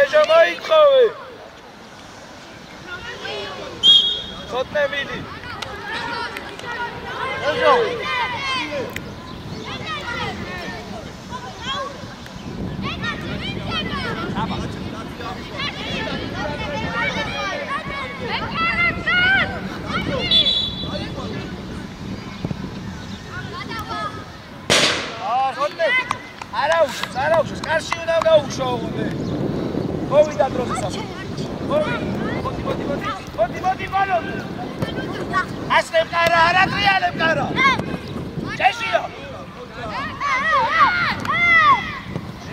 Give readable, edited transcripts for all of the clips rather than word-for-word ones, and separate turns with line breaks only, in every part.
ეჟო მოითხოვე. ხოთნე მიდი. ეჟო. არაუშოს, კარში უნდა გაუშო უნდა. მოვიდა დროზე საფო. მოდი, ბალო. ასრებ კარა, არა ტრიალებ კარა. ჭეშიო.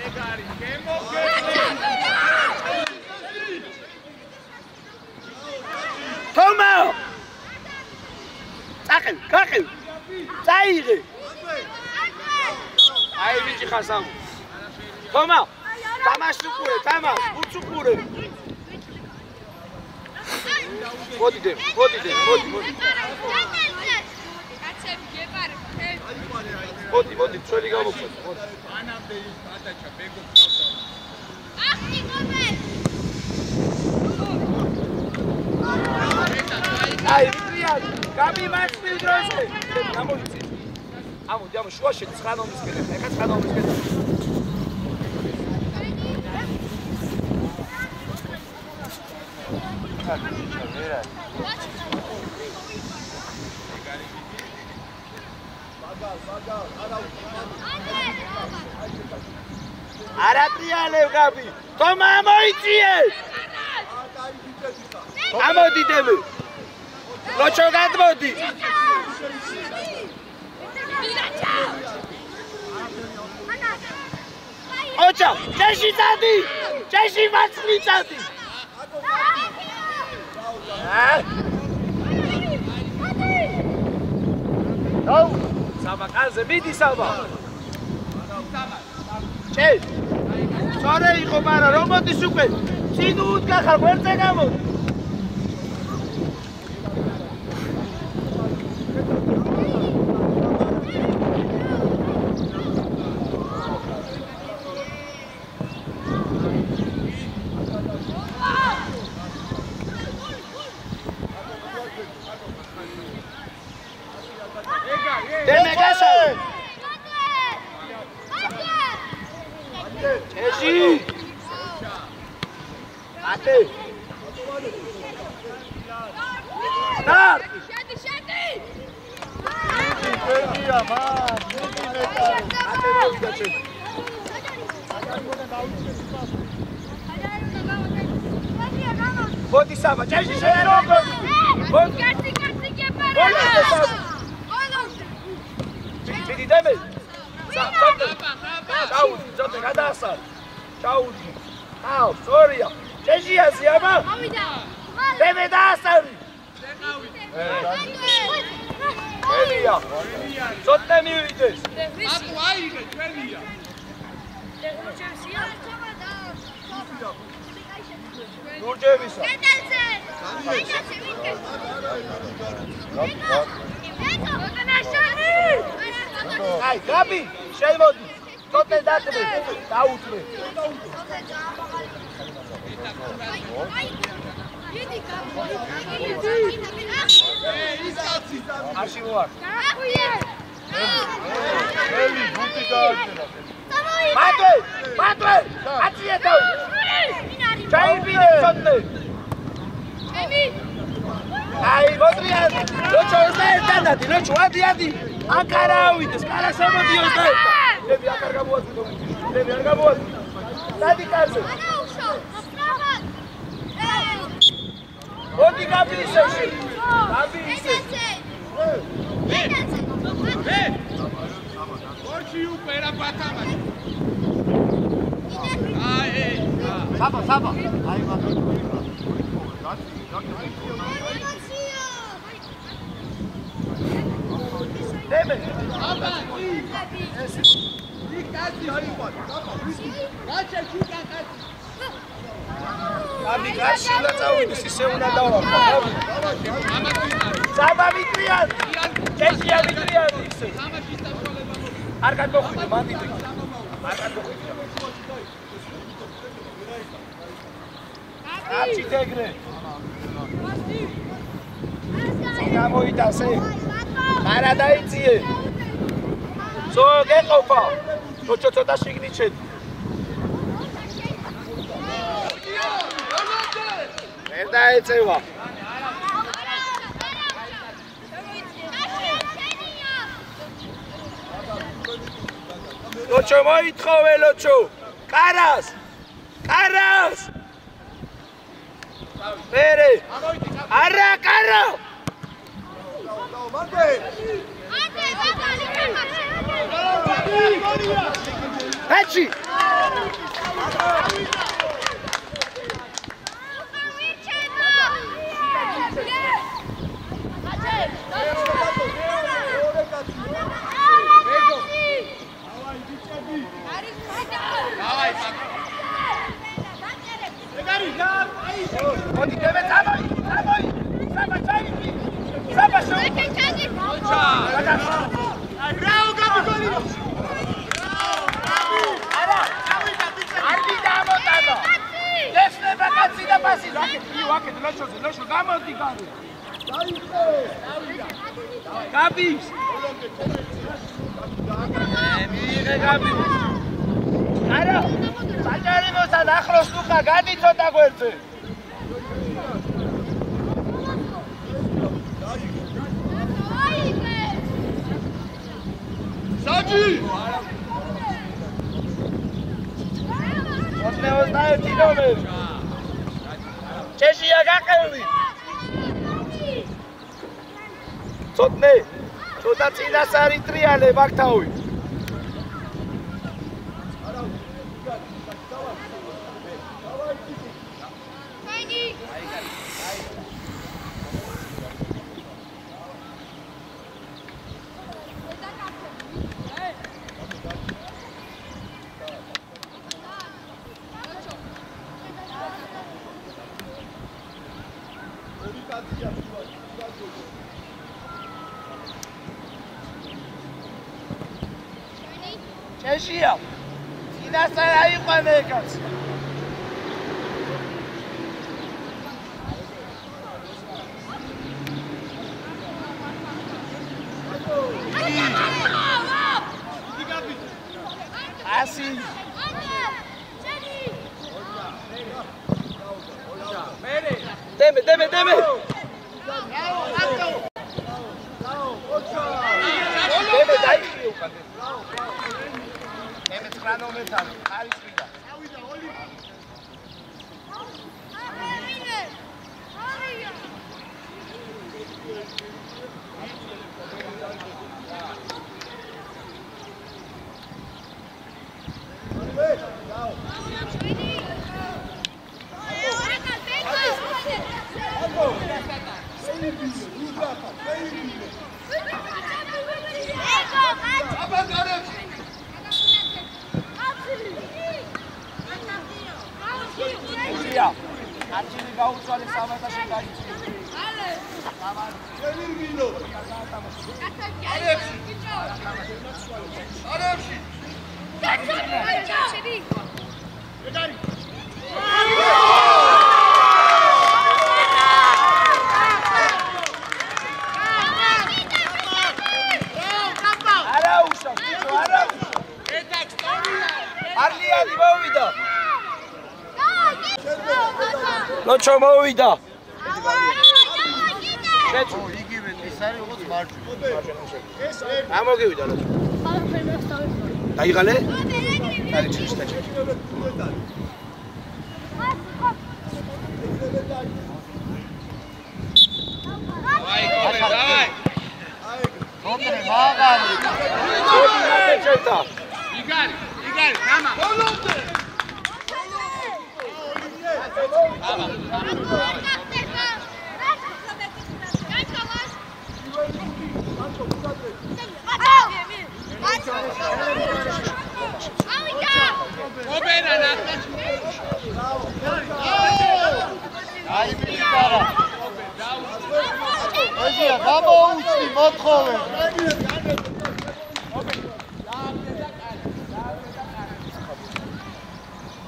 ეგარი, გემოგენი. თომაო. კაყევ. წაიღე. აი ვიჭი ხასამ. თომა, თამაში უყურე, უცუყურე. მოდი. კაცები გეპარე, მოდი, ჩვენი გამოგწევ. ანამდე ის ატაჩა ბეგო ხავსა. ახი გომე. აი, ვიტრიან, გამი მაქსმილ დროზე. გამოიწე. ამოდი, შუაში ცხანომის კეთე, ეხა ცხანომის კეთე. არა ტრიალებ გაბი. თომა მოიწიე. ამოდი დემი. ლოჩო გადმოდი. ოჩა, ჭეში წადი. ჭეში მაცლი წადი. დაუ საბა კანზე მიდი საბა ჭე სწორე იყო მაგრამ რომ მოდის უკვე წინ უდგა ხარ გვერდზე გამოდი Boti Saba, ჭეში შეიძლება. Boti. კაცი გეპარა. მიდი დემე. წაუდი, გადაასარ. ჩაუდი. აუ, სორია. ჭეში ასიაბა. ავიდა. დემე დაასარი. ელია. ზოტე მივიდეს. აკუ აიღე, ჩვენია. ნურჯევისა. აი, გაბი, შემოდი. თოთე დათმე, დაუთმე. არში მოარ. ელი, გუთი გააჩერა. მატვე, აციე და. ჩაიბინე თოთე. აი, მოტრიან. ლოჩო ერთადადი, ლოჩო ადი. აკარა ავიდეს, კარა შემოდი 21. დები აკარ გამოაძიდო. დები არ გამოაძიდო. დადი კარზე. მოდი გაბი ისევში. გაბი ისე. ოჩი უპერა პატამას. აი, საბა. აი, დები. აბა, ის კაცი არის პატა. გაჩა ჩიკა კაცი. Gabi, garში უნდა წავიდეს, ისე უნდა დავარქვა. Saba Vitrian. Chesia Vitrian ისე. არ გადმოხვიდე, მანდიდე. არ გადმოხვიდე. Აბჭი ეგრე. Გამოიტასე. არა დაიწიე. ზო გეყოფა. ცოტა შიგნით შედი. ვერ დაეწევა. Locho მოითხოვე Locho. Კარას. კარას. Pere. Არა, კარა. მანდე. Hachi. Odi deve tamoi. Saba chayki. Saba sho. Bravo Gabi goli. Ara. Ardi damotano. Desne bakatsi da pasi. Vaket Locho gamodi gari. Gabi. Mire Gabi. Ara. საჯარიმოსთან ახლოს ლუკა გადი ცოტა გვერდზე. საჯი! 21 ნომერი. ჩეშია გაყევი. ცოტა წინასარი ტრიალე მაგთავი. Chesia. Inasa აიყვანე კაცი. Asi. Deme. Deme დაიჭიე უკან. Deme ხრანომეტრად, არის ვიდა. ავიდა ოლი. Archini გაუწვალე სამათაში გაიწვი. ალე. ელირგინო. არებში. არებში. ჩები. ეგარი. არა უშავ, არა უშავ. ეტაკ სტორია. არლიანი მოვიდა. Locho მოვიდა. შეჭო იგივე ის არის როგორც მარჯვენა. ეს ამოგივიდა Locho. დაიღალე? არის ჩიშტა. Давай. Добре, მაგარი. ჩეტა. იგარი, გამა. ბოლომდე. Opera,
ბაჟია, გამოუჩნი მოთხოვე.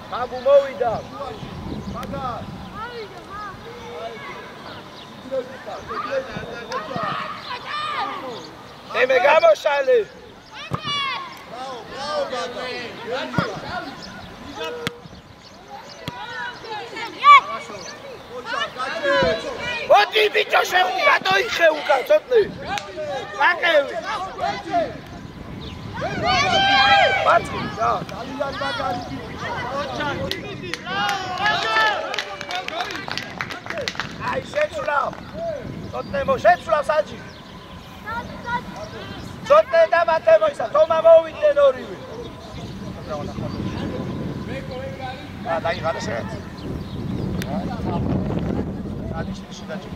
ხაბუ მოვიდა. ემე გამოშალე. მოდი ბიჭო შევდი, რატო იხე უკან ცოტნე? აკევი. ბაცი, რა, ძალიან მაგარი. აი შეცვლავ. ცოტნე მოშეცვლავ საჯი. ცოტნე და მათემოისა, თომა მოვიდნენ ორივე. და დაიღალე შეგეთ. ადის შედაჭი.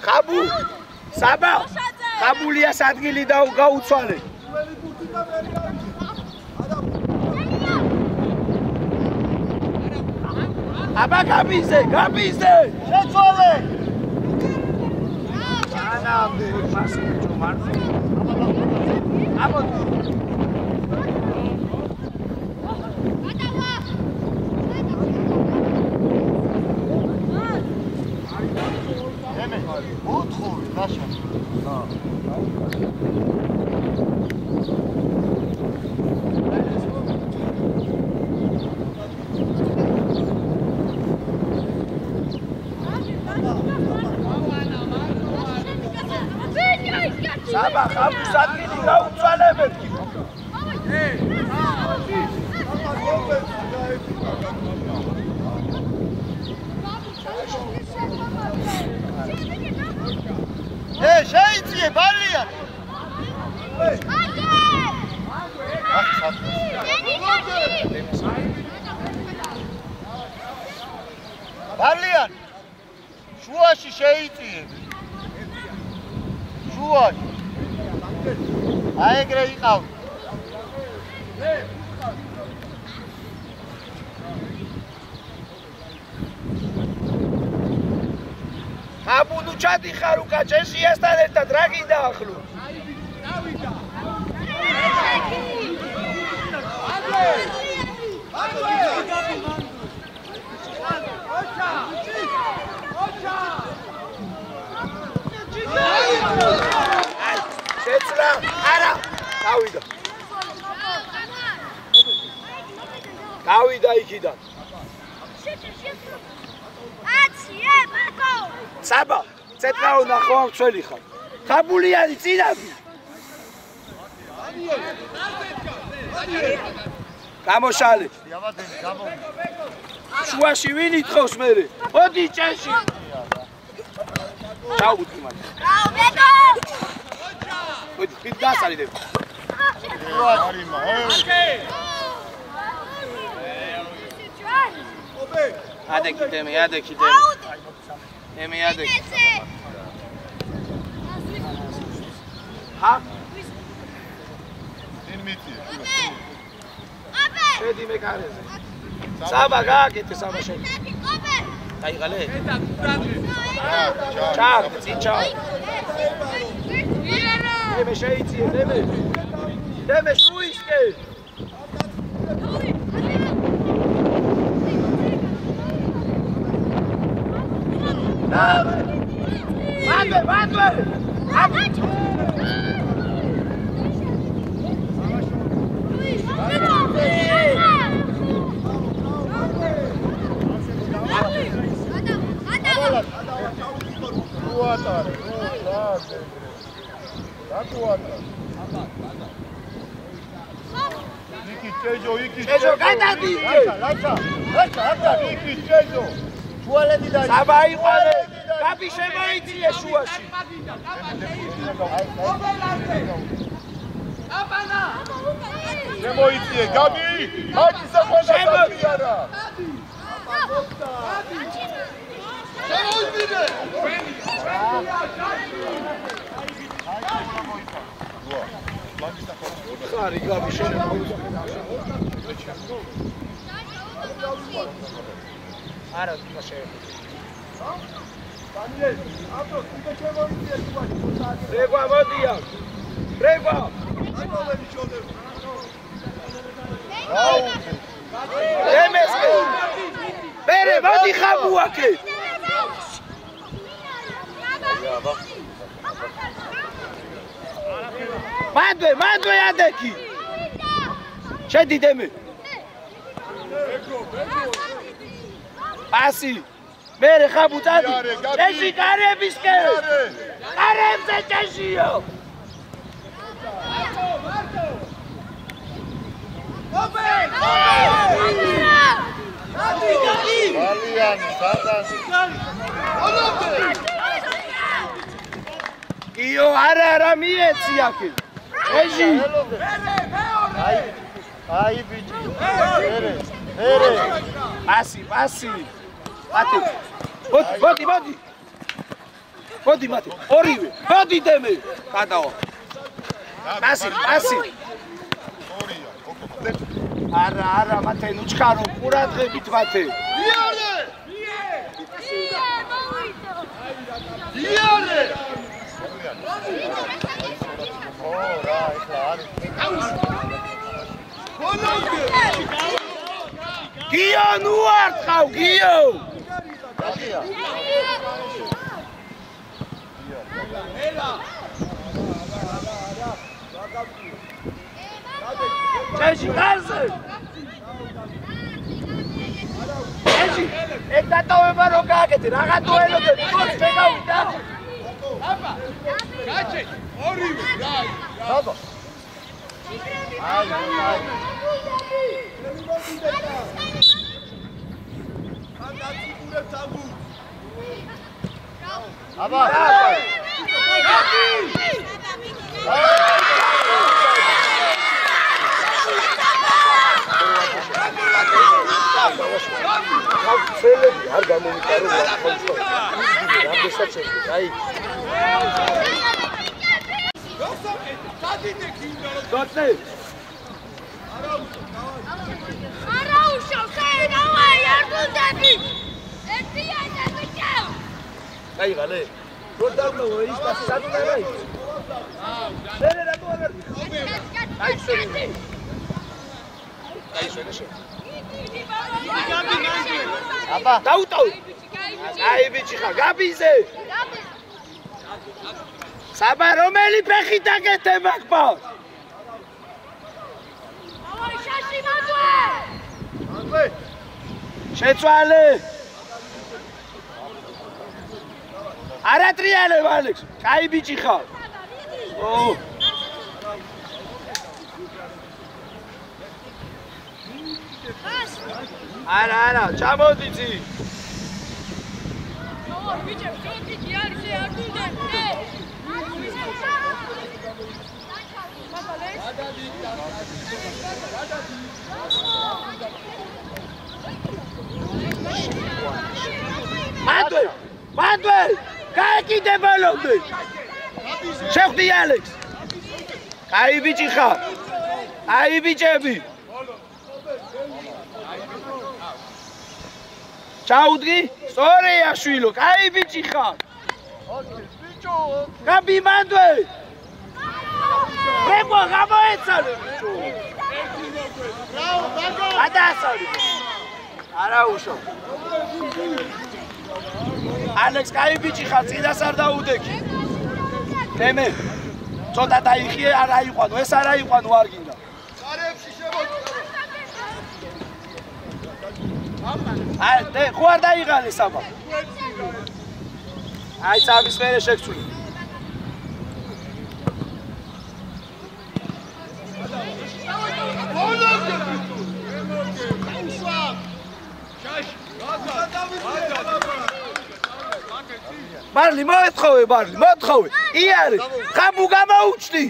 ხაბუ საბა ხაბულიას ადგილი და გაუცვალე აბა გაბიზე შეცვალე ანამდე მასკეჭო მარზე აბა მოთხოვე ნაშა საბა ხაბუს ადგილი გაუცვალებთ შეიწიე ბალიან ბალიან შუაში შეიწიე შუაში აი ეგრე იყავ აბუნუ ჩადიხარ უკა ჭეშიასთან ერთად რა გინდა ახლო შეცვლა არა გავიდა იქიდან საბა ცეტრაო ნახო ამ ჩვენი ხარ ხაბულიანი წინაბი გამოშალე შუაში ვინ ითხოვს მერე მოდი ჭეში ჩაუგდი მან მოდი ფით გასალიდებ ადეკიდემე ემე ადეკიდემე ჰა ინმიტი შედი მე კარეზე საბა გააკეთე საბა შედი დაიღალე ჩაკ წინჩა ემე შეიწიე ემე შუისკე Madre! Cejo, gadadi! Lacha, iki, Cejo! Sabah iqale! გაბი შემოიწიე შუაში.
შემოიწიე, გაბი! მაგის საქმეა არა. შემოიწიე!
ხარი გაბი შემოიწიე. არა თქაშე. რეგვა მოდია. რეგვა. ემესკე. ბერე მოდი ხაბუაკე. მანდვე ადეკი. შედი დემე. პასი. მერე ხაბუ წადი. წეში კარებისკე. კარებზე წეშიო. იო არა მიეცი აქე. ეჟი.
აი ბიჭი. მერე.
პასი. მათე. მოდი მათე. ორივე. მოდი დემე. გადავა. პასი. არა მათე ნუჩქარო ყურადღებით მათე. იარე. გიო ნუ არ ხავ გიო. ჩეში გარზე. ჩეში ეგ დატოვება რო გააკეთე რაღა დუელობები გოლს შეგავიდა. აბა გაჩე ორივე გაი. აბა აი აბა წელები არ გამომიტარო ხოლმე. რამდენსაც შეიძლება, აი. დოწე. არა უშავ, საერთოდ არ გუნდები. ერთიანი ბიჭო. აი ღალე. რო დავმოვო ის პასი სადუნაა ის. მერე რატო აღარ? აი შენი. აი შენი. აბა დაუტოვ. აი ბიჭი ხა გაბიზე. საბა რომელი ფეხი დაგეთე მაგბა? ავაი შაში მაგვე. შეცვალე. არა ტრიალე ვალექს. კაი ბიჭი ხა. ო არა, ჩამოდიცი. ბიჭებს, შოთი არის არ გუნდები. მანდვე, გაეკიდებელობდი. შეხვდი ალექს. კაი ბიჭი ხარ. აი ბიჭები. ჩაუდგი? სწორია შვილო, კაი ბიჭი ხარ. ბიჭო, გაბი მანდვე. რეგო გამოეცალე ბიჭო. გადაასწავლე. არა უშო. ალექს კაი ბიჭი ხარ, წინას არ დაუდექი. თემე. ცოტა დაიხიე, არ აიყვანო, ეს არ აიყვანო არ გინდა.
კარებში შემოდი.
აი, ხო არ დაიღალე საბა. აი, წავის მერე შეგწული. მარლი მოეთხოვე მარლი მოთხოვე იარე ხაბუ გამოუჩდი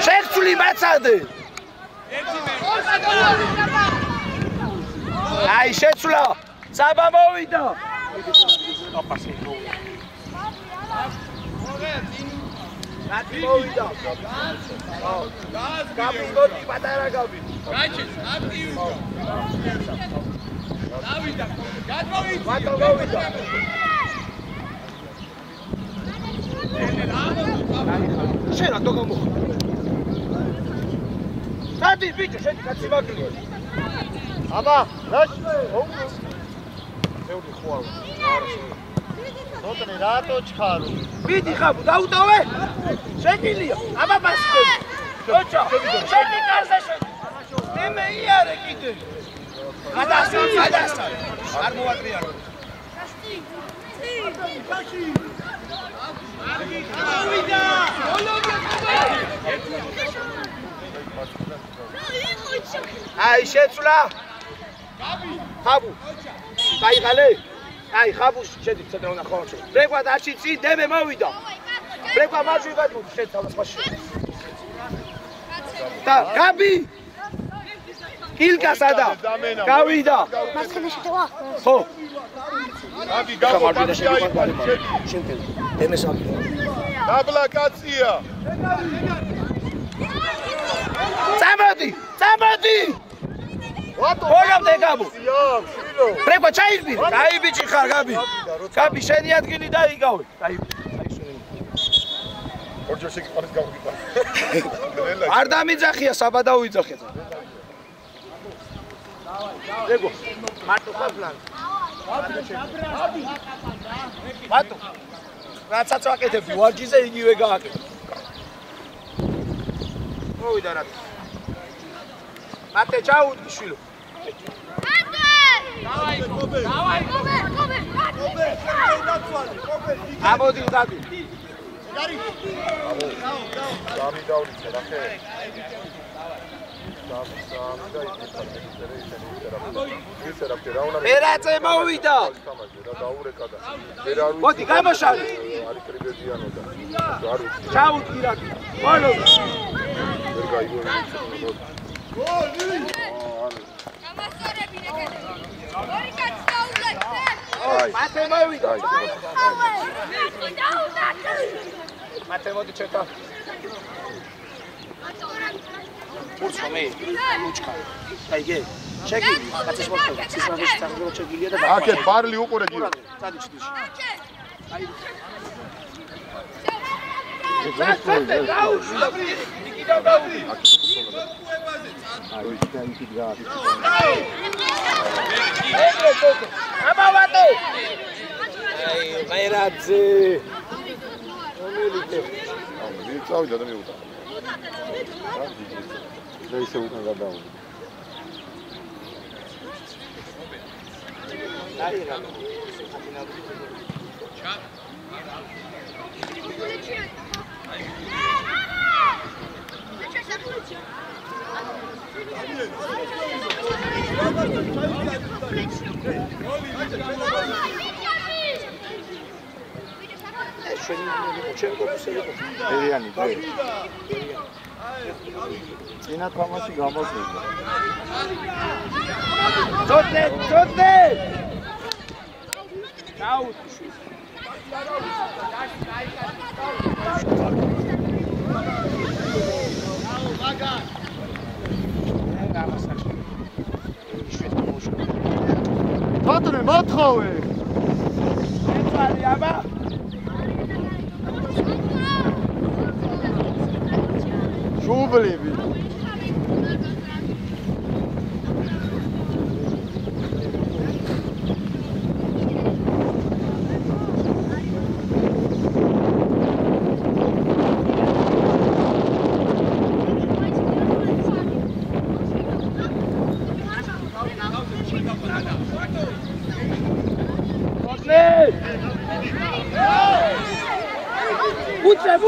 შეხცვლი მაცადე აი შეცვლა საბა მოვიდა Gati mოვიდა. Gati მოდი პატარა გაბი. გაჩეს, აქტივი. დავიდა. გადმოვიდა. ბატონ მოვიდა. შენ რატო გამოხდა? დადი ბიჭო, შედი კაცი მაგლია.
აბა, რაშ?
მეუდი ხوار.
ნოტნე რატო ჩხარო?
მიდი ხაბუ დაუტოვე? შეგილია. აბა ბასკები. ოჩა, შედი კარზე შედი. მე იარე კიდე. გადასა. არ მოვატრიალო. აი შეცვლა. ხაბუ. დაიღალე. აი ხაბუს შედი ცოტა უნდა ხოლმე. ბრეკვა დარჩი წინ დემე მოვიდა. ბრეკვა მაჟვი გადმო შეცვალა სხვაში. და გაბი. კილკასადა. გავიდა.
მასქენა შეტევა.
ხო.
გაბი გამარჯვდა
შენ დემეს ვაკი.
დაბლა კაცია.
წამოდი. ვატო გაბუ. ბრეკვა ჩაიგდი. აი ბიჭი ხარ გაბი. გაბი შენი ადგილი დაიგავე. აი შენი.
ორჯერ შეგიყარეს გავიგიყარ.
არ დამიძახია საბა დაუიძახე. ეგო მარტო ხაზლან. მარტო. რაცაც ვაკეთებდი ვარჯიზე იგივე გააკეთე. მოვიდა რა. მარტე ჩაუდი შვილო. დავაი. ამოდი დადი.
დამი დავრიცე ნახე.
ერაწე მოვიდა. მოდი გამოშალე.
არის კრიბედიანო და არ ვიცი.
ჩაუდი რა. ბოლო.
ვერ გაიგო. გოლი!
მათე მოვიდა. მათე მოდი ჩეკა. უცხო მე უჩქა. აიგე. შეგილი, კაცის მოხდა. სისხლის წარმოება შეგილია და
აკეთ ბარლი უყურე გიო.
წადიჩდიში. აი. ამავატო. აი, მაირაძე. ომელიკე.
წავიდა და მიუტა. და ისე უკან გადავა.
აი რა. ჩა.
ენა თამაში გამოსვლა.
წოდე. დაუშვი.
ბატონო მოთხოვე.
ეცალი აბა.
შუბლები.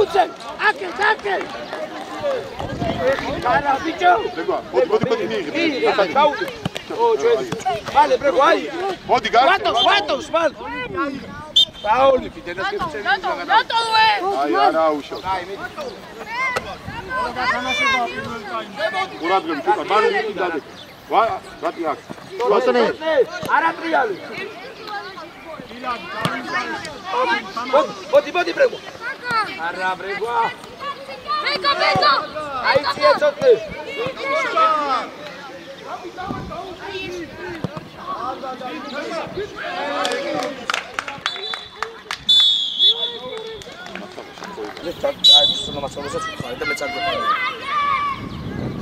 Უცე, აკეთ. არა ბიჭო.
მოდი მიიღე.
ჩაუდი. ო, ჩვენი. მალე ბრეკო, აი.
მოდი გარკვე.
ვატოს, მალე. Pauli, pidena che c'è.
Ai, ara უშო.
Dai, vedi.
ყურადღები თუკა, მან უკი დადე. რატი აქვს?
Botone. Ara triali. Boti prego. Ara prego.
Prego.
Ai ციეთოთე.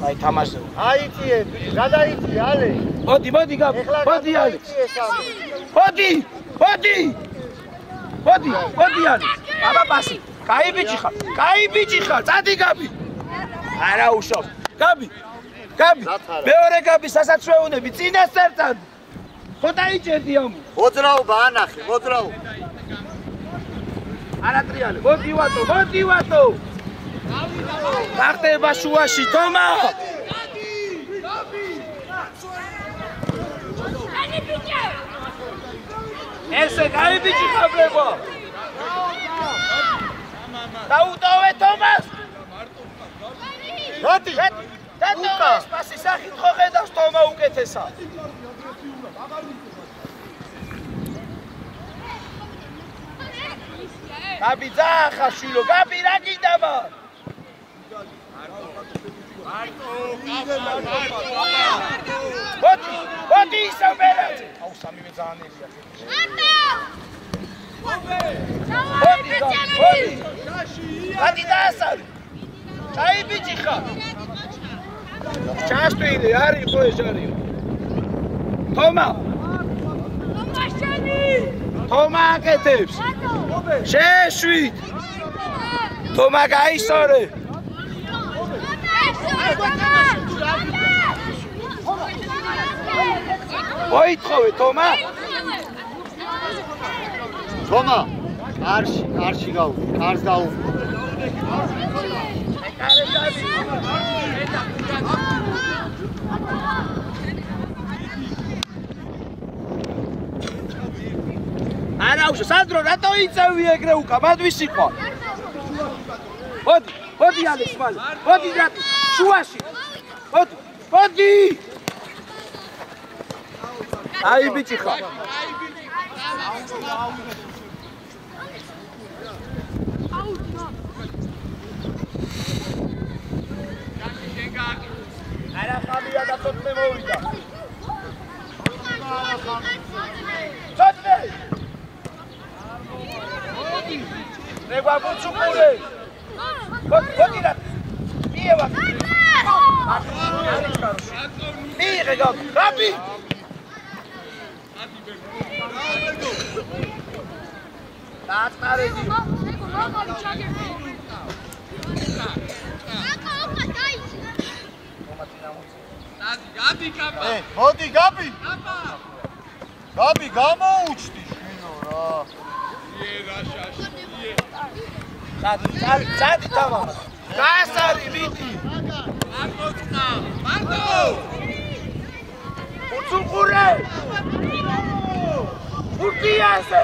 Ai თამაშზე.
აიწიე, რა დაიწიე, ალე?
Boti გაბი. Boti ალი. Boti ალი. აბა პასი. Кай ბიჭი ხარ. წადი გაბი. არა უშავ. გაბი. მეორე გაბი სასაცვეუნები წინასწარ. ხო დაიჭერდი ამ.
მოძრაობა ანახი, მოძრაობა.
არა ტრიალი. მოდი ვატო. გახდება შუაში თომა. ესე კაი ბიჭი ხაბლებო. დაუტოვე თომას.
რატი?
დათომას პასი სახით ხო ხედავს თომა უკეთესა. გაბი ძახა შვილო, გაბი რა გინდამა? ბოდი ისევ მერაძე. აუ სამივე ძაანელია. ბოდი. გადი დაასარი. ჩაი ბიჭი ხარ. ჩასტვილი არის ხო ეს არის. თომა აკეთებს. შეშვით. თომა გაისორე. მოითხოვე თომა.
არში გაუ, კარს გაუ. არა უშო, სანდრო, რატო იწევი ეგრე უკა? მადვის იყო.
ბოდი ალექს მალე. ბოდი რატო? შუაში. ბოდი. აი ბიჭი ხარ. არა ხამია და ცოტნე მოვიდა. ცოტნე. რეგვა გუცუკურე. ბოდი რა. მიევა. მიიღე გაბი. დაწყარედი.
მოდი გაბი. გაბი გამოუჩდი შვილო რა.
წადი თამა. გასარი მიდი. მარტო. უცუყურე. ურკიაზე.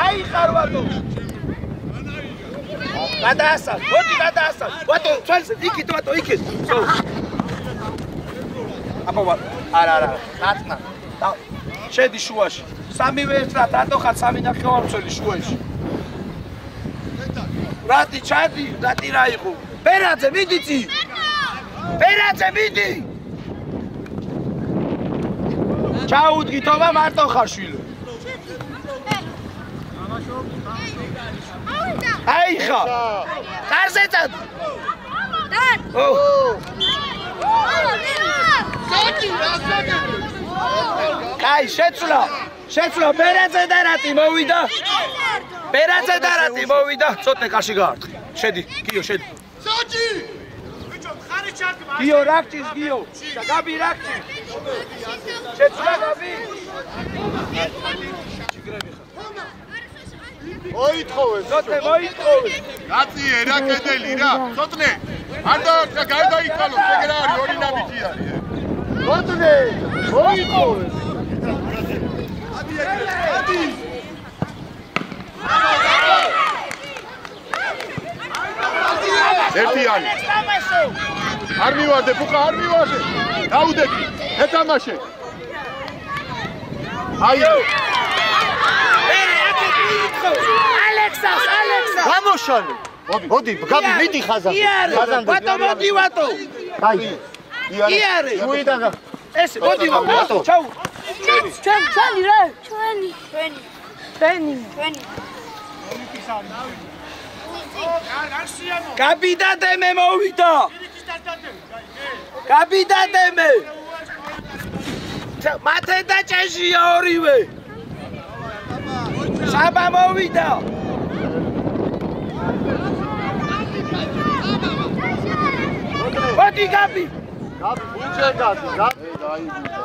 აი ხარვატო. გადაასალ. ვატო, თვალს იქით. აბა, არა. ნაცნა. შედი შუაში. სამივე ერთად რატო ხარ სამი ნახევარმცველი შუაში? რატი ჩადი, რატი რა იყო? ბერაძე მიდი. ჩაუდგი თომა მარტო ხარ შვილო. აი ხა. კარზე წად. კაი შეცვლა ბერაძე და რატი მოვიდა. ცოტნე კარში გაარტყი. შედი, გიო შედი.
სოჭი! ბიჭო, ხარი ჩარგმა.
გიო რაქჭის გიო. და გაბი რაქჭი. შეცვლა გაბი.
მოითხოვე.
რაწიე რა კედელი რა. ცოტნე. არ გაიდაიქალო, ეგრე არის ორი ნაბიჯი არის.
მოითხოვე.
ერთიანი. არ მივარდე, ფუხა, არ მივარდე. დაუდეკი, ეთამაშე. აი.
ალექსა.
გამოშალე. მოდი, გაბი, მიდი ხაზან.
ხაზან. ბატო, მოდი, ბატო.
აი.
იარე.
შუიდან
ეს, მოდი, ბატო. ჩაუ.
ჩვენი რა? ჩვენი.
კაპიტანე მოვიდა. კაპიტანე. მათე და ჭეშია ორივე. საბა მოვიდა. მოდი გაბი.
გაბი, უჩერდას, გაბი, გაიგუდა.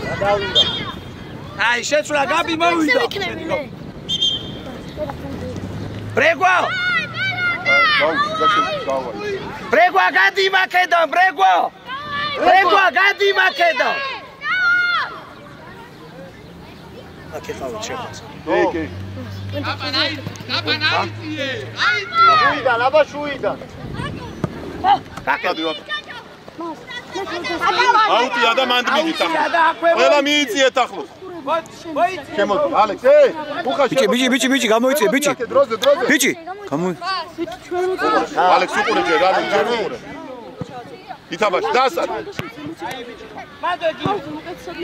გადავიდა.
აი, შეცვლა გაბი მოვიდა. ბრეგვა. ბრეგვა გადი მაკედან, ბრეგვა. ბრეგვა გადი მაკედან. აკეთავ ჩემს.
კი. შუიდან, აბა შუიდან.
კაკადი ვარ. აუტი ადამიანი მიდით ახლა. ყველა მიიწიეთ ახლა. შემოდი, ალექს, უხაში.
ბიჭი, გამოიწე, ბიჭი.
დროზე.
ბიჭი,
ალექს უყურე ჯერ, ალექს ჯერ უყურე. ითამაშ, დასარ.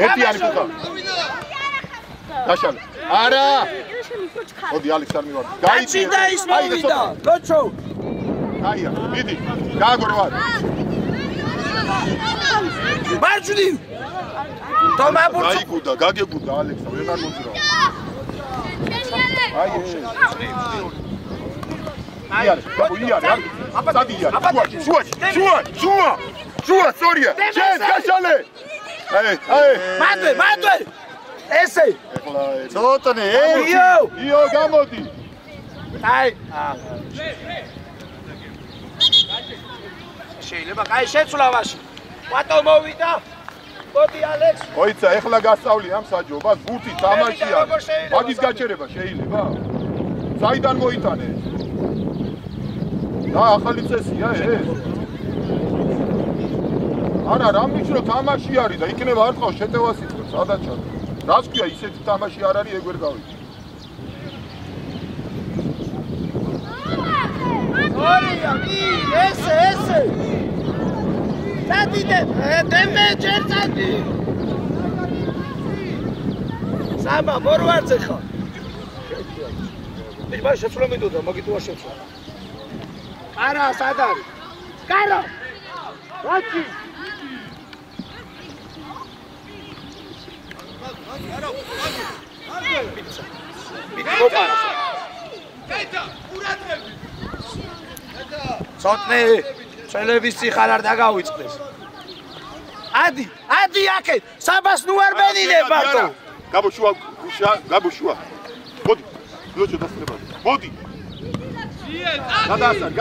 ერთიანი ფუხა. დაშალე. არა. მოდი, ალექს არ მივარ.
გაიცი და ის მოვიდა. გოჩო.
აია, მიდი. გააგორე ვარ.
მარჯვნივ. თომაბურცო.
გაიგუდა, გაგებუდა ალექსა, ვეღარ მოძრაო. აი ეს. იარე, იარე. აბა იარე. შუა, სორია. შენ გაშალე. აი.
მადვე. ესე.
ეხლა
ცოტნე,
იო, გამოდი.
აი. შეიძლება კაი შეცვლავაში. ბატო მოვიდა. მოდი ალექს.
ოიცა, ეხლა გასწავლი ამ საჯობას, გუთი თამაშია. მაგის გაჩერება შეიძლება? საიდან მოიტანე? და ახალი წესია ეს? არა, რა მნიშნო თამაში არის და იქნება არ ყავს შეტევას იწევს, სადაც ჩადა. რას ქვია ისეთი თამაში არ არის, ეგ ვერ გავიგე.
ორია, ესე. დადიდე, დემე ჯერწადი. სამა მორვარზე ხარ. მე შეცვლა მიდოდა, მაგითოა შეცვლა. არა, სად არის? კარა. ვაჭი. ცოტნე წელების წიხარ არ დაგავიწყდეს. ადი აქეთ, საბას ნუ არ ბენინე ბატო.
გაბოშუა. მოდი. ლოჩო დასწრება. მოდი. გადაასარ,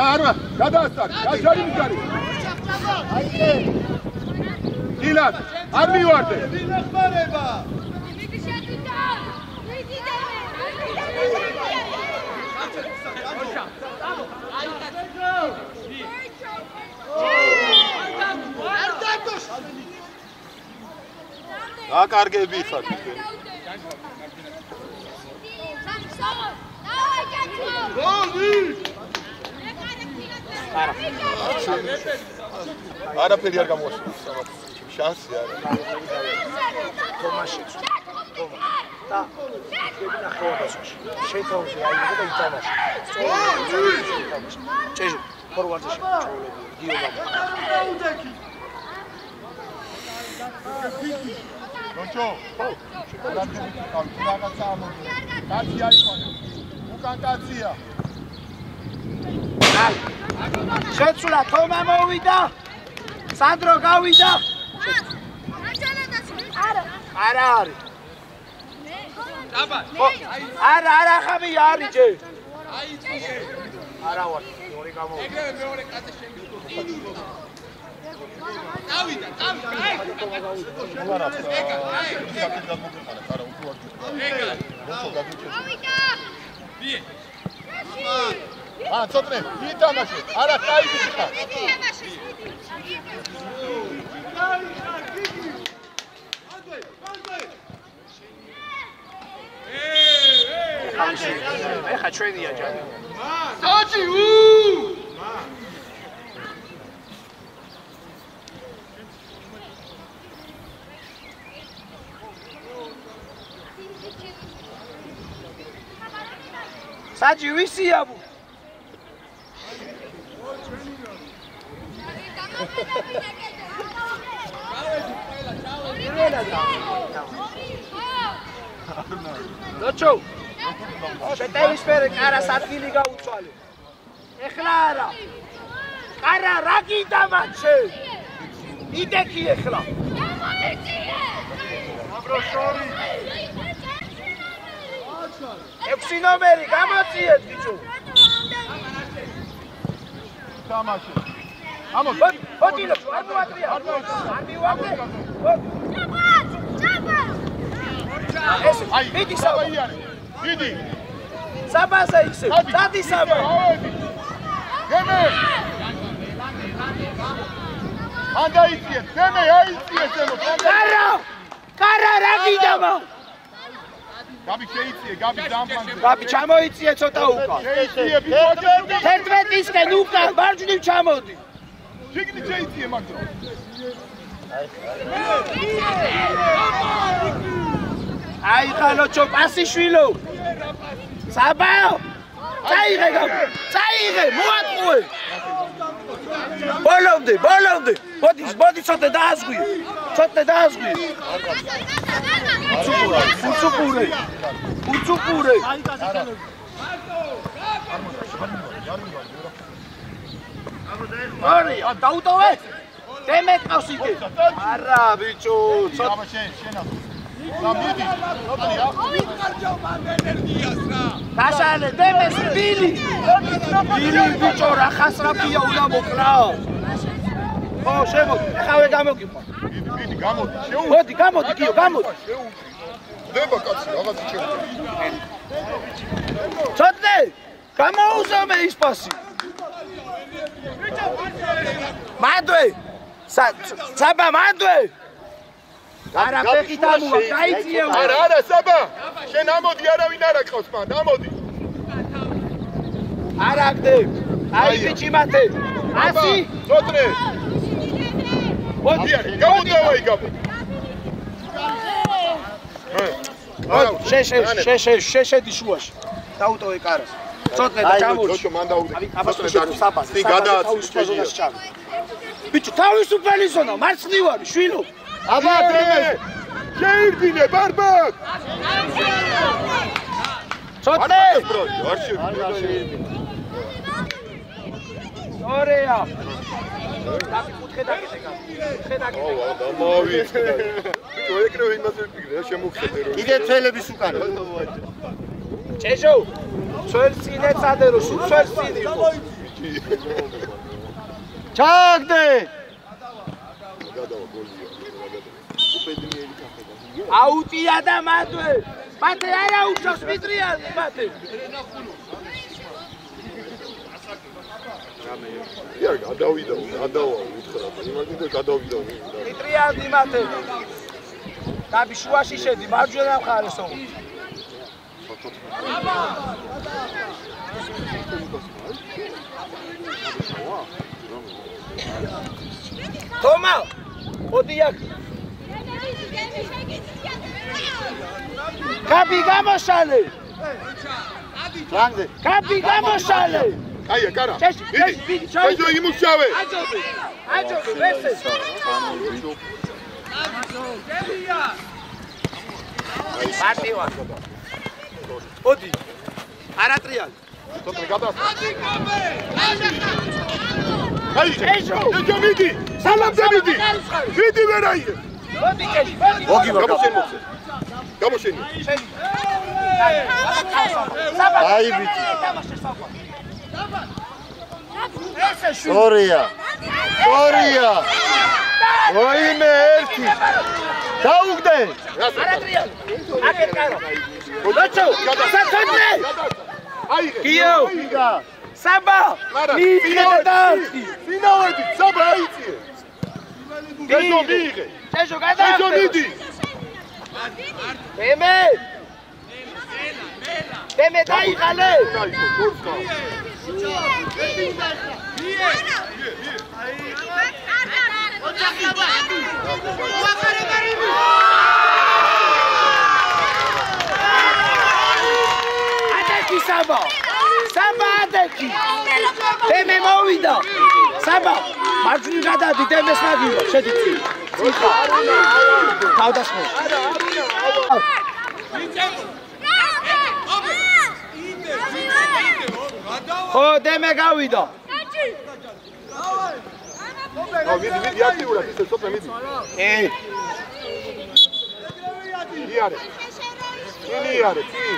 გადაასარ. გაჟარი მიგარი. აიე. დილად, არ მივარდე. დილახმარება. აკარგები ხარ თქვენ. არაფერი არ გამოაშენებს სამაც შანსი არა.
თომაში. და ნახევარდაცვაში. შეთავზე აიღო და ითამაშა. ჭეჟი, ფორვარდში ჩაოლები. გიომა.
ნოჩო, კაცი აიყვანე. უკან კაცია.
შეცვლა თომა მოვიდა. სანდრო გავიდა. არა არის. არა ხამი არის ჯე. არა ვარ, მეორე გამოვიდა.
ცოტნე, ითამაშე. არა, კაიდი ხარ.
ეხა ჩვენია ჯანი.
საჭი
საჭი ვისია ბუ? ლოჩო შეტევის ფერე კარას ადგილი გაუცვალე. ეხლა არა. კარა რა გიდამაჩე? იდექი ეხლა. აბროშორი. 6 ნომერი გამოწიეთ ბიჭო.
თამაში.
ოდილო, არ მოატრია. არ მივაგე. ეს მიდი საბა.
მიდი.
საბაზე ისე. დადი საბა.
გემე. ანდაიწიე, გემე აიწიე ზემო.
კარა რა გიდამა?
გაბი შეიწიე, გაბი დამფანზე.
გაბი ჩამოიწიე ცოტა უკან.
შეიწიე, ბიჭო.
11-ისკენ უკან მარჯვნივ ჩამოდი.
შიგნით შეიწიე მაგდრო.
აი ხალოჩო პასიშვილო. საბა. წაიღე გაბი. წაიღე, მოატყუე. ბოლომდე. მოდი ცოტა დააზღვი. უცუპურე. არია დაუტოვე. დემეკავს იქე. არა ბიჭო,
აბა შენა. სამიდი, როთია.
გაშალე დემეს ბილი. ბილი ბიჭო რა ხასრაფია უნდა მოკრაო. ხო, შემოდი. ეხავე გამოგიყვა.
მიდი, გამოდი.
მოდი, კიო, გამოდი.
დება კაცი, რაღაც შეიძლება.
ცოტნე, გამოუზომე ის პასი. მანდვე. საბა მანდვე. არა ფეხით ამოვა, გაიწიე.
არა, საბა. შენ ამოდი, არავინ არ აკავს მან, ამოდი.
არა გდებ. აი ბიჭი მათე. ასი.
ცოტნე. მოდი, გამოდავაი გაბო.
შეშედი შუაში. დაუტოვე კარას. ცოტნე და ჩამოდი.
როჩო მან დაუგდე.
აბასო საბას.
სი გადააცის
ჩავი. ბიჭო, თავისუფალი ზონა, მარცხნივარი, შვილო.
აბა დემე. შეირბინე ბარბაკ.
ცოტნე.
არ შეირბინე.
ორეა. გაბი კუთხე დაკეთე გაბი. კუთხე დაკეთე.
დამოვიწყე. ბიჭო, ეკრევ იმას ვიფიქრე, შემოგხედე რომ.
კიდე თელების უკან.
ჭეჟო. ცველს წინე წადერო, ცველს წინი.
ჩაგდე.
გადავა გოლია. უპედნიერი კაფედა.
აუტია და მათვე. მათე არა უჩავს მიტრიანი მათე.
ია გადავიდა, უთხრა. იმაგინე გადავიდა.
მიტრიანი მათე. გაბი შუაში შედი, მარჯვენა მხარეს ოღონდ. თომა, მოდი აქ. გაბი გამოშალე.
ლანგზე.
გაბი გამოშალე.
აია, კარა.
მიდი,
შეჯო იმუშავე.
აჯობი, ვესე. მარტივად. მოდი. არატრიალი.
ცოტნე გადასა. აი, ეჯო მიდი. სალამზე მიდი. მიდი ვერაიე.
მოდი ჭეში, მოდი.
მოგი
გამოშენი.
აი ბიჭი. ორია. ორია. ოიმე ერთი. დაუგდე.
არატრიალ. აკეთ კარო. ლოჩო, საწოდნე.
აიღე.
კიო. საბა.
ფინავედი. საბა აიწიე. გეჟო მიიღე.
შეჟო გადაახტე.
გეჟო მიდი.
მე დაიღალე. ატეკი საბა. საბა ატეკი. მე მოვიდა. საბა. მარჯვნივ გადადი დემეს მაგიო. შედიცი. ციხა. თავდასხმე. ხო დემე გავიდა.
მიდი აქტიურად ისე სოფლე მიდი. იარე. იარე, კი.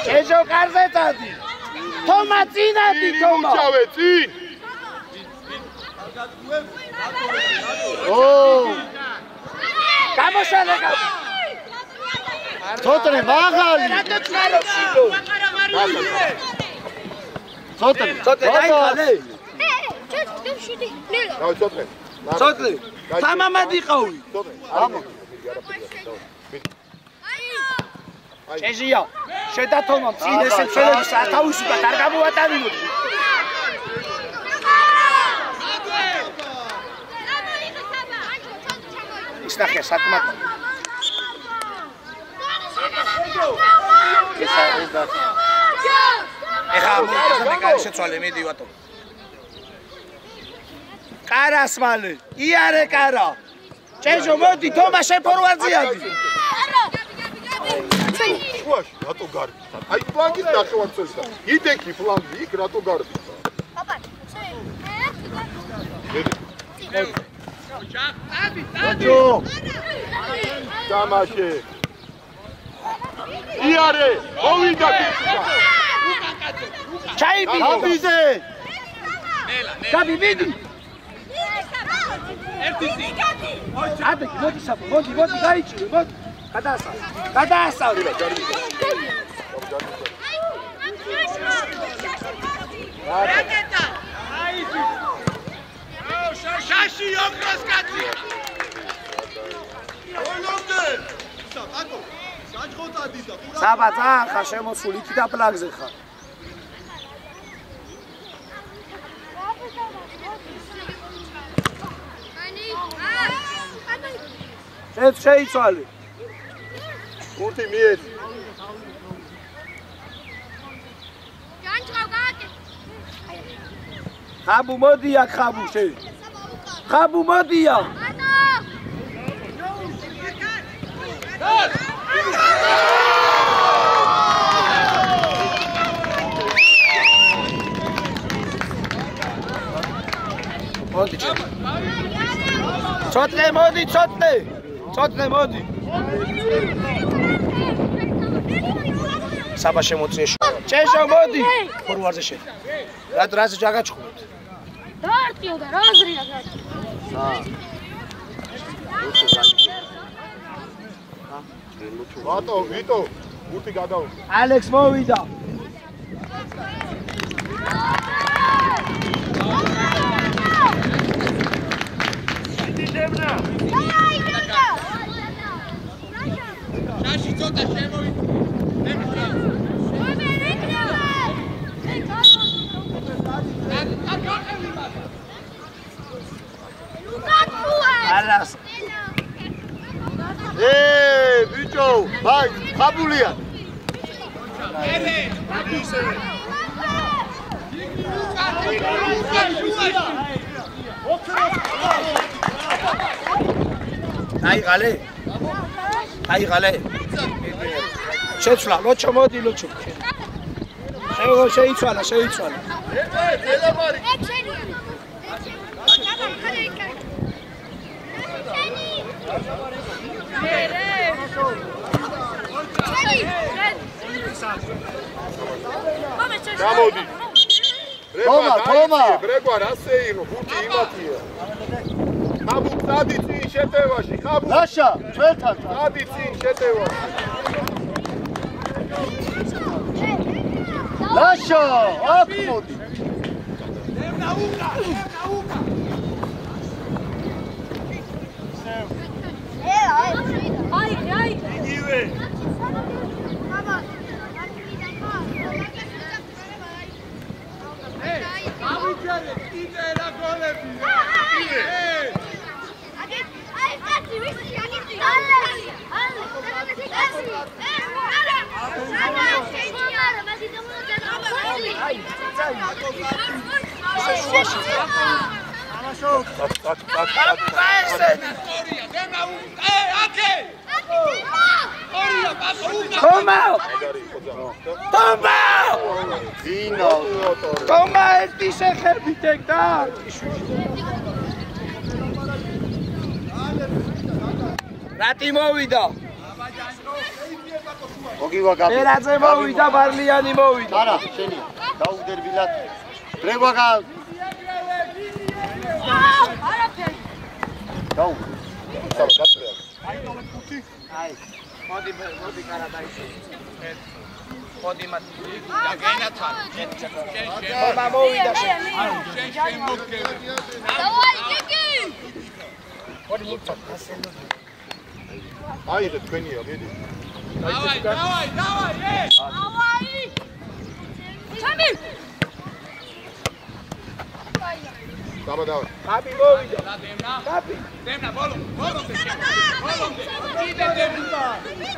შეჟო კარზე დადი. თომა წინადი თომა.
ჩავე წინ.
გამოშალე გავი.
ცოტნე მაღალი.
რატო წნარობ შილო?
ცოტნე.
ცოტნე დაიღალე.
დავი ცოტნე.
ცოტნე. თამამად იყავი.
ამო.
შეჟია. შედა თომა წინ ესე ხელებს თავისუფლად არ გამოვატანინოთ. ისნახე საკმაოდ. ეხა მომწონე კარი შეცვალე მიდი ვატო. კარას მალე. იარე კარა. ჭეჟო მოდი თომა შეფორვარდიადი.
შუაში რატო გარბი? აი ფლანგის ნახევარწელს და იდექი ფლანგი იქ რატო გარბი?
პაპა.
ჯო. დამაშე. იარე, მოვიდა თვითონ.
ჩაიბი.
აბიზე.
გაბი მიდი. აბე მოდი საბო, მოდი გაიჭირე, მოდი. გადაასწავლე.
რაკეტა. შაში ოქროს კაცი.
საბა ხა შემოსული იქ და პლაგზე ხარ. შეიცვალე.
გურთი მიეც.
ხაბუ მოდი აქ ხაბუ შე. ხაბუ მოდია. მოდი ცოტნე მოდი ცოტნე მოდი საბა შემოწიე ჭეშო მოდი ფორვარდზე შე რაზე ჯაგაჩხუბეთ
დაარტიო და რაზრია გაჩ
ბატო ვიტო გურთი გადავა
ალექს მოვიდა
შაში ცოტა შემოვიდა
ალას
ბიჭო ბაი ხაბულია
აიღალე შეცვლა ლოჩო მოდი ლოჩო შეიცვალა
გამოდი ბრეგვა რასე იყო ხუთი იმათია ხაბუ დადი წინ შეტევაში ხაბუ
ლაშა ჩვენთან
დადი წინ შეტევაში
ლაშა აქ მოდი
აი
იგივე ამიჯერე კიდე რა გოლები
Toma ერთი შეხებით ეგ და რატი მოვიდა
მოგივა გაბი
ერაძე მოვიდა ბარლიანი მოვიდა
არა შენია დაუდერბილად ბრეგვა
არაფერი
დაუ
მოდი კარა დაიშო მოდი მათ
გენათან
ხომა მოვიდა
შენ მოგკევი
დავაი კიკი
მოდი მოცად ასენო
აიღე თქვენია მიდი
დავაი ჩამი
დავა
გაბი მოვიდა გაბი
დემნა ბოლომდე კიდე დემნა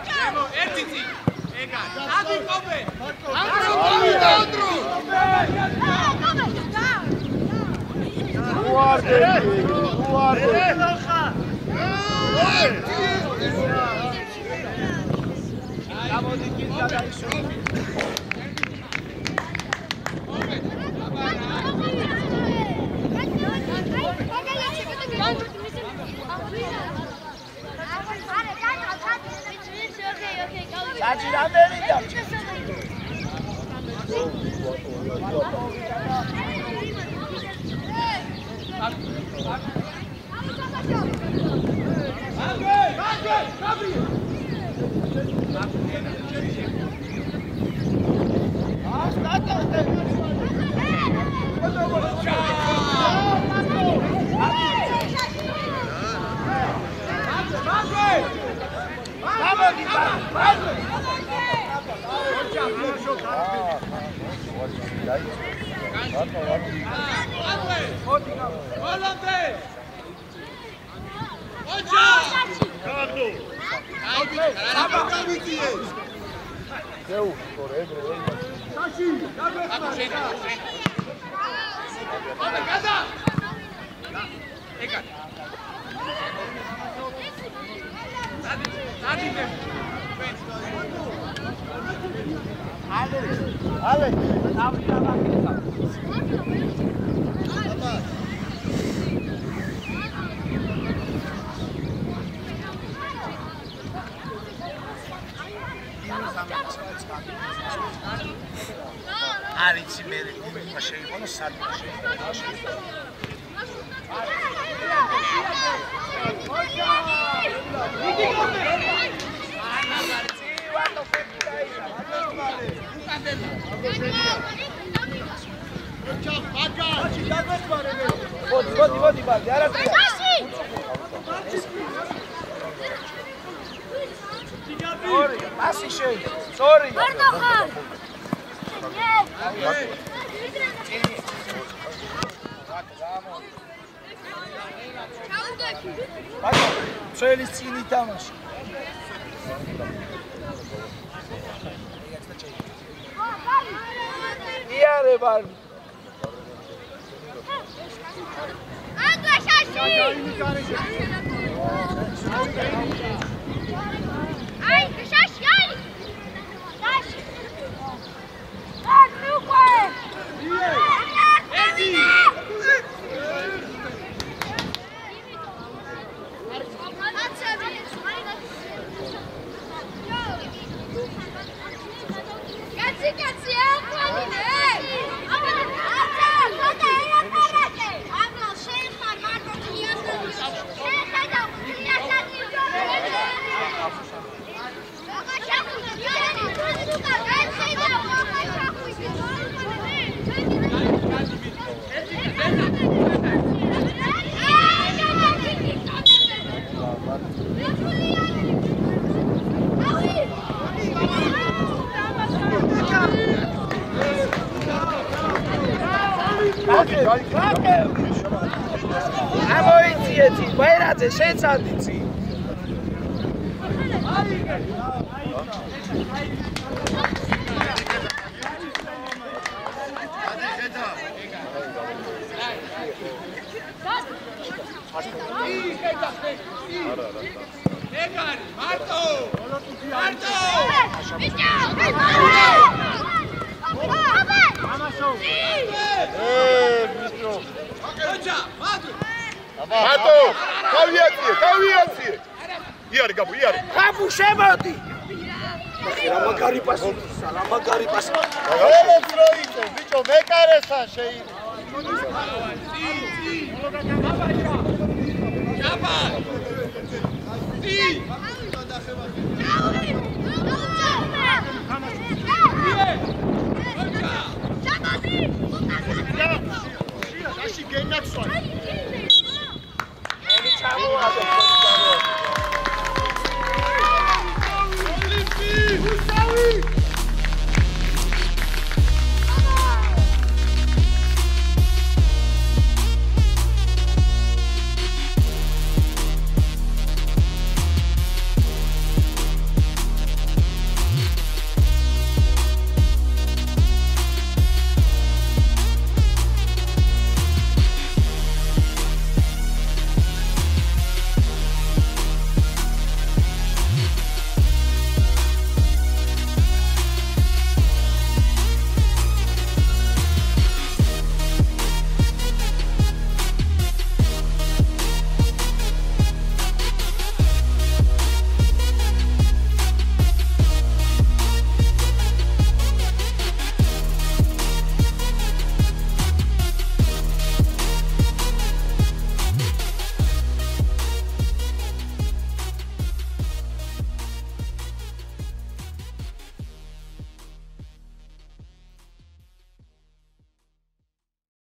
დემო ერთი წი ეგა დადი ყობე ანდრო
გამოდი კიდე დაიშო არიცი მე რა შეიყონო სადმაში მოდი ბალდი არა ტრია ორი პასი შენ სორი
ვარდო ხარ
წელის წინი თამაში იარე ბალდი
Ai, deixa ai! Deixa! Ah, meu pai! Cazzi,
ამოიწიეთი, ვერაძე, შეცადიცი.
მარტო, თავიაციე. იარი გაბუ, იარი.
ხაბუ შემოდი. რა მაგარი პასი, მაგარი პასი.
ელებს რო იწევ, ბიჭო, მეკარესა შეიძლება.
აბა